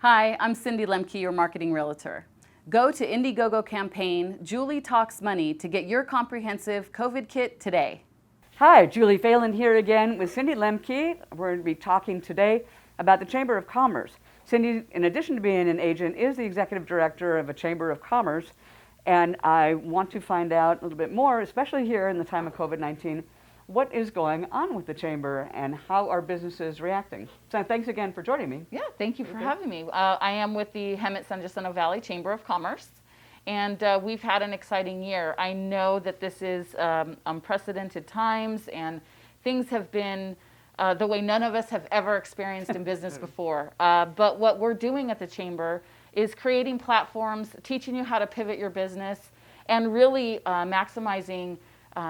Hi, I'm Cindy Lemke, your marketing realtor. Go to Indiegogo campaign Julie Talks Money to get your comprehensive COVID kit today. Hi, Julie Phelan here again with Cindy Lemke. We're going to be talking today about the Chamber of Commerce. Cindy, in addition to being an agent, is the executive director of a Chamber of Commerce, and I want to find out a little bit more, especially here in the time of COVID-19, what is going on with the Chamber and how are businesses reacting. So thanks again for joining me. Yeah, thank you for having me. I am with the Hemet-San Jacinto Valley Chamber of Commerce, and we've had an exciting year. I know that this is unprecedented times, and things have been the way none of us have ever experienced in business before. But what we're doing at the Chamber is creating platforms, teaching you how to pivot your business, and really maximizing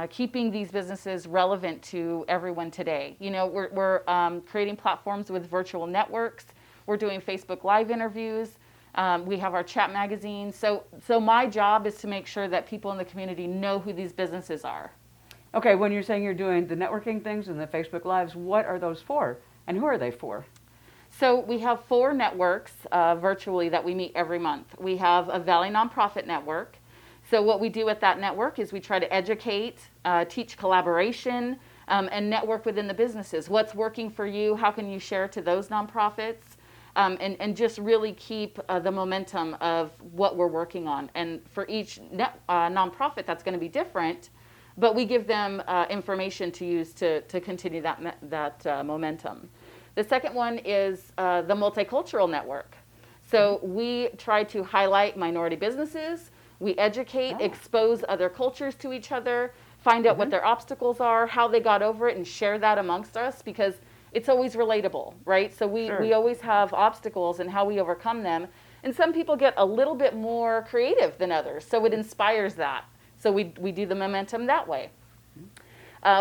keeping these businesses relevant to everyone today. You know, we're creating platforms with virtual networks. We're doing Facebook Live interviews. We have our chat magazine. So my job is to make sure that people in the community know who these businesses are. Okay, when you're saying you're doing the networking things and the Facebook Lives, what are those for? And who are they for? So we have 4 networks virtually that we meet every month. We have a Valley Nonprofit Network. So what we do at that network is we try to educate, teach collaboration, and network within the businesses. What's working for you? How can you share to those nonprofits? And just really keep the momentum of what we're working on. And for each nonprofit, that's going to be different, but we give them information to use to continue that momentum. The second one is the Multicultural Network. So we try to highlight minority businesses. We educate, expose other cultures to each other, find out what their obstacles are, how they got over it, and share that amongst us, because it's always relatable, right? So we always have obstacles and how we overcome them. And some people get a little bit more creative than others, so it inspires that. So we do the momentum that way.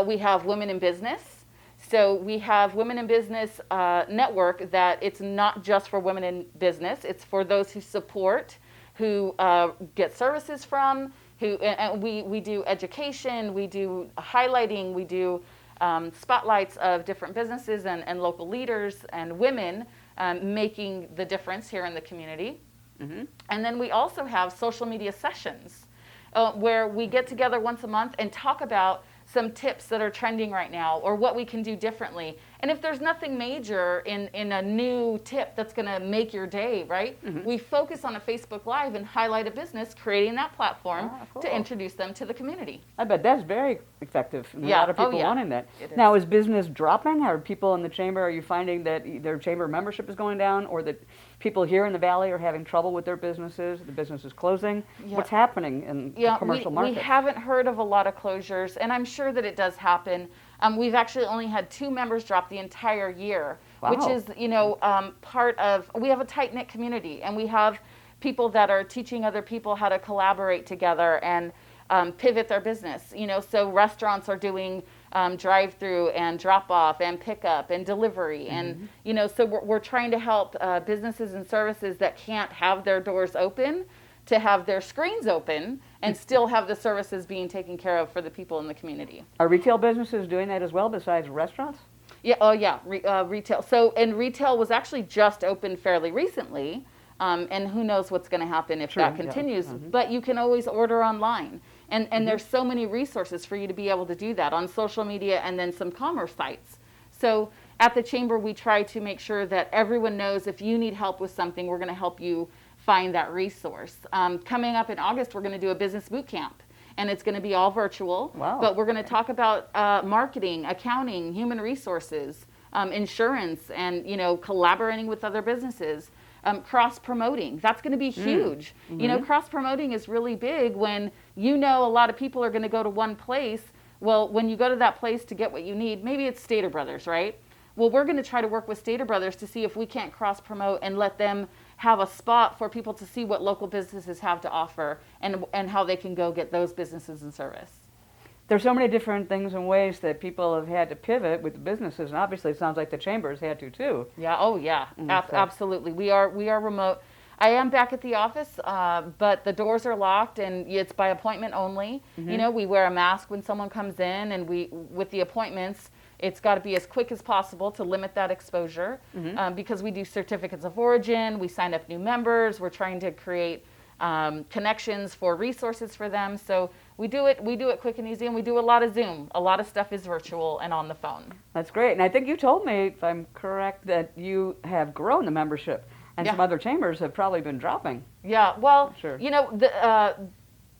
We have Women in Business. So we have Women in Business network that it's not just for women in business, it's for those who support, who get services from, and we do education, we do highlighting, we do spotlights of different businesses and local leaders and women making the difference here in the community. And then we also have social media sessions where we get together once a month and talk about some tips that are trending right now or what we can do differently. And if there's nothing major in a new tip that's going to make your day, right? We focus on a Facebook Live and highlight a business, creating that platform to introduce them to the community. I bet that's very effective. And a lot of people wanting that. Now, is business dropping? Are people in the Chamber, are you finding that their Chamber membership is going down, or that people here in the Valley are having trouble with their businesses, the business is closing? What's happening in the commercial market? We haven't heard of a lot of closures, and I'm sure that it does happen. We've actually only had 2 members drop the entire year, which is, you know, part of, we have a tight-knit community, and we have people that are teaching other people how to collaborate together and pivot their business. You know, so restaurants are doing drive-through and drop-off and pickup and delivery, and you know, so we're trying to help businesses and services that can't have their doors open to have their screens open and still have the services being taken care of for the people in the community. Are retail businesses doing that as well besides restaurants? Yeah, retail. So, and retail was actually just opened fairly recently, and who knows what's going to happen if that continues, but you can always order online. And there's so many resources for you to be able to do that on social media and then some commerce sites. So at the Chamber, we try to make sure that everyone knows if you need help with something, we're going to help you find that resource. Coming up in August, we're going to do a business boot camp, and it's going to be all virtual. But we're going to talk about marketing, accounting, human resources, insurance, and you know, collaborating with other businesses. Cross-promoting, that's going to be huge. You know, cross-promoting is really big when you know a lot of people are going to go to one place. Well, when you go to that place to get what you need, maybe it's Stater Brothers, right? Well, we're going to try to work with Stater Brothers to see if we can't cross-promote and let them have a spot for people to see what local businesses have to offer and how they can go get those businesses and service. There's so many different things and ways that people have had to pivot with the businesses, and obviously it sounds like the Chamber's had to too. Absolutely. We are remote. I am back at the office, but the doors are locked and it's by appointment only. You know, we wear a mask when someone comes in, and with the appointments, It's got to be as quick as possible to limit that exposure, because we do certificates of origin, we sign up new members, we're trying to create connections for resources for them. So we do it quick and easy, and we do a lot of Zoom. A lot of stuff is virtual and on the phone. That's great. And I think you told me, if I'm correct, that you have grown the membership, and some other chambers have probably been dropping. Yeah, well, Sure.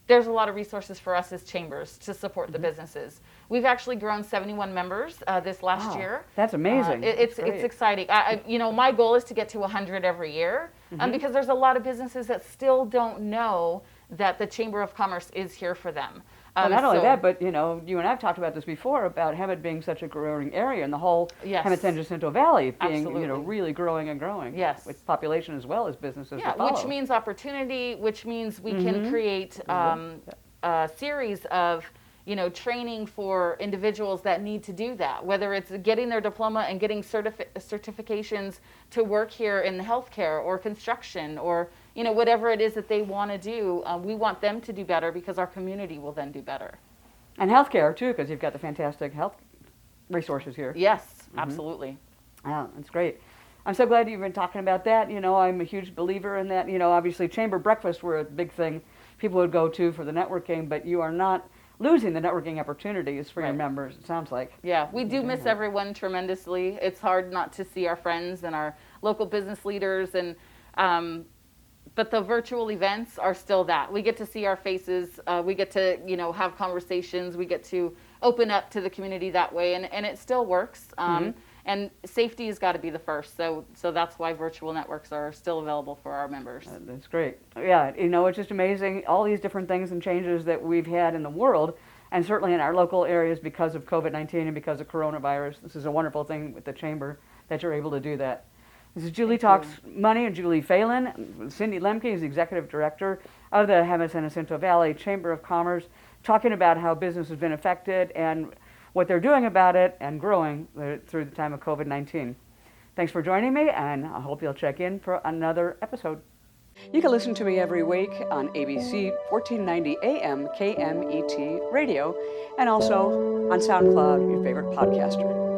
There's a lot of resources for us as chambers to support the businesses. We've actually grown 71 members this last year. That's amazing. It's great. exciting. My goal is to get to 100 every year, because there's a lot of businesses that still don't know that the Chamber of Commerce is here for them. Well, not only that, but you and I've talked about this before about Hemet being such a growing area, and the whole Hemet-San Jacinto Valley being really growing and growing. Yes. With population as well as businesses. Yeah, that follow. which means opportunity, which means we can create a series of training for individuals that need to do that, whether it's getting their diploma and getting certifications to work here in healthcare or construction or whatever it is that they want to do. We want them to do better because our community will then do better. And healthcare too, because you've got the fantastic health resources here. Yes, absolutely. Yeah, that's great. I'm so glad you've been talking about that. I'm a huge believer in that. Obviously chamber breakfasts were a big thing people would go to for the networking, but you are not losing the networking opportunities for your members, it sounds like. Yeah, we do miss everyone tremendously. It's hard not to see our friends and our local business leaders, and but the virtual events are still that. We get to see our faces, we get to have conversations, we get to open up to the community that way, and it still works. And safety has got to be the first, so that's why virtual networks are still available for our members. That's great. Yeah, it's just amazing, all these different things and changes that we've had in the world, and certainly in our local areas because of COVID-19 and because of coronavirus. This is a wonderful thing with the chamber that you're able to do that. This is Julie Talks Money and Julie Phelan. Cindy Lemke is the Executive Director of the Hemet-San Jacinto Valley Chamber of Commerce, talking about how business has been affected and what they're doing about it and growing through the time of COVID-19. Thanks for joining me, and I hope you'll check in for another episode. You can listen to me every week on ABC 1490 AM KMET radio, and also on SoundCloud, your favorite podcaster.